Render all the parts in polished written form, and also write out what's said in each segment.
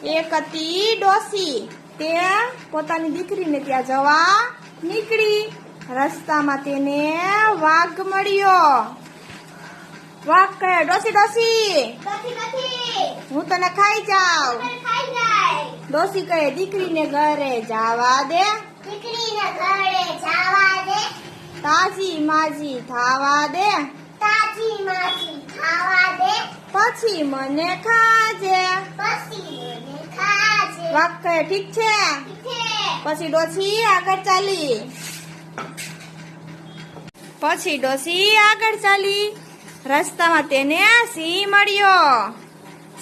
એક હતી ડોસી, તે પોતાની દીકરીને ત્યાં જવા નીકળી. રસ્તામાં તેને વાઘ મળ્યો. વાઘ કહે, ડોસી ડોસી, હું તને ખાઈ જાઉં. ડોસી કહે, દીકરીને ઘરે જવા દે, તાજી માજી ખાવા દે, પછી મને ખાજે. વાઘ કહે, ઠીક છે. પછી ડોસી આગળ ચાલી. રસ્તામાં તેને સિંહ મળ્યો.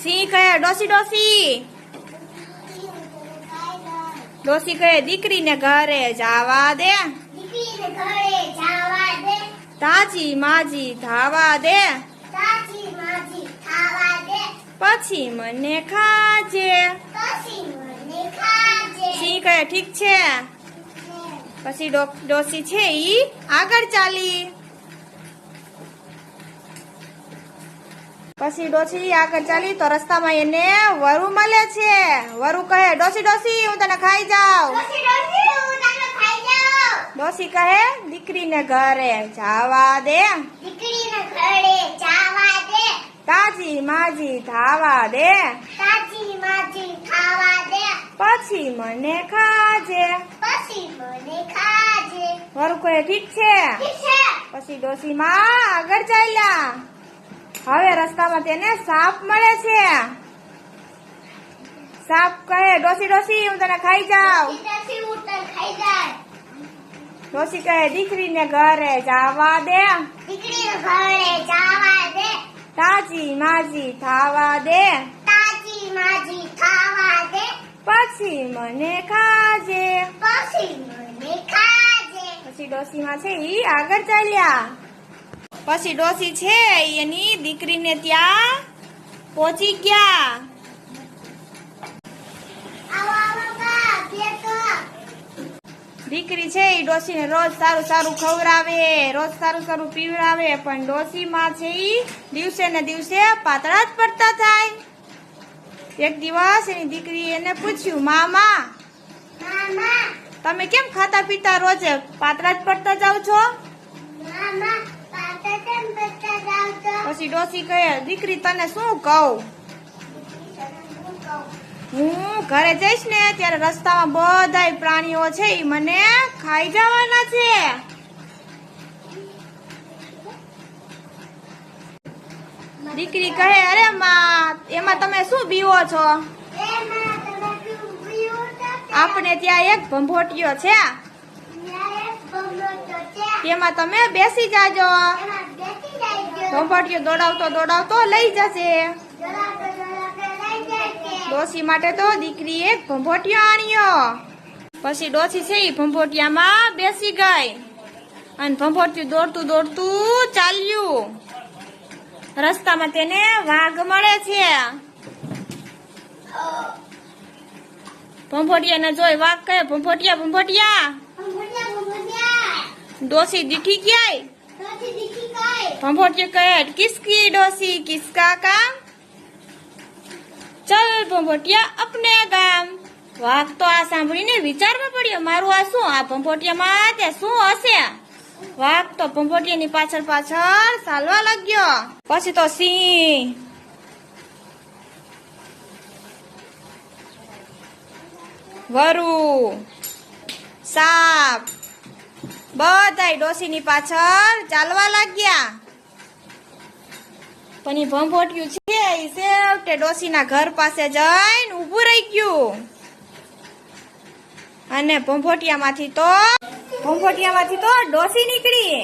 સિંહ કહે, ડોસી ડોસી. ડોસી કહે, દીકરીને ઘરે જવા દે, તાજી માજી ખાવા દે, પછી મને ખાજે. સિંહ કહે, ઠીક છે. પછી ડોસી છે ઈ આગળ ચાલી. તો રસ્તામાં એને વરુ મળે છે. વરુ કહે, ડોસી ડોસી, હું તને ખાઈ જાઉં. ડોસી કહે, દીકરીને ઘરે જવા દે, તાજી માજી ખાવા દે, પછી મને ખાજે. વરુ કહે, ઠીક છે. પછી ડોસી માં આગળ ચાલ્યા. હવે રસ્તામાં તેને સાપ મળે છે. સાપ કહે, ડોસી ડોસી, હું તને ખાઈ જાઉં. ડોસી કહે, દીકરીને ઘરે જવા દે, તાજી માજી ખાવા દે, પછી મને ખાજે. પછી ડોસી માં છે ઈ આગળ ચાલ્યા. પછી ડોસી છે એની દીકરીને ત્યાં પહોંચી ગયા. દીકરી છે એ ડોસીને રોજ સારું સારું ખવડાવે, રોજ સારું સારું પીવડાવે, પણ ડોસી માં છે ઈ દિવસે ને દિવસે પાતળા જ પડતા થાય. એક દિવસ એની દીકરી એને પૂછ્યું, મામા તમે કેમ ખાતા પીતા રોજ પાતળા જ પડતા જાવ છો? પછી ડોસી કહે, દીકરી તને શું કહું, હું ઘરે જઈશ ને ત્યારે રસ્તામાં બધાય પ્રાણીઓ છે એ મને ખાઈ જવાના છે. દીકરી કહે, અરે માં, એમાં તમે શું બીવો છો? આપણે ત્યાં એક ભંભોટિયો છે, તેમાં તમે બેસી જાજો. ભંભોટિયો દોડાવતો લઈ જશે. ડોસી માટે તો દીકરી એક ભંભોટિયો આણ્યો. પછી ડોસી છે એ ભંભોટિયામાં બેસી ગઈ અને ભંભોટિયું દોડતું ચાલ્યું. રસ્તામાં તેને વાઘ મળે છે. ભંભોટિયાને જોઈ વાઘ કહે, ભંભોટિયા. ડોસી દીઠી ક્યાંય? ભંભોટિયો કહે, કિસકી ડોસી કિસકા કામ, ચલ ભંભોટિયા અપને ગામ. વાઘ તો આ સાંભળીને વિચારમાં પડ્યો, મારું આ શું, આ ભંભોટિયામાં તે શું હશે? વાઘ તો ભંભોટિયાની પાછળ ચાલવા લાગ્યો. પછી તો સિંહ, વરુ, સાપ બધાય ડોસીની પાછળ ચાલવા લાગ્યા. પણ એ ભંભોટિયું છે એ છેવટે ડોસીના ઘર પાસે જઈને ઊભું રહી ગયું. અને ભંભોટિયામાંથી તો ડોસી નીકળી.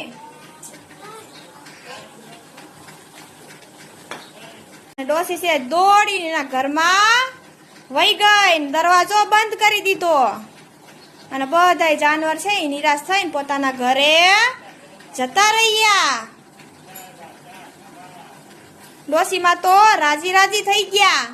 ડોસી છે દોડીને એના ઘરમાં વહી ગઈ, દરવાજો બંધ કરી દીધો. અને બધાય જાનવર છે એ નિરાશ થઈને પોતાના ઘરે જતા રહ્યા. ડોસીમાં તો રાજી થઈ ગયા.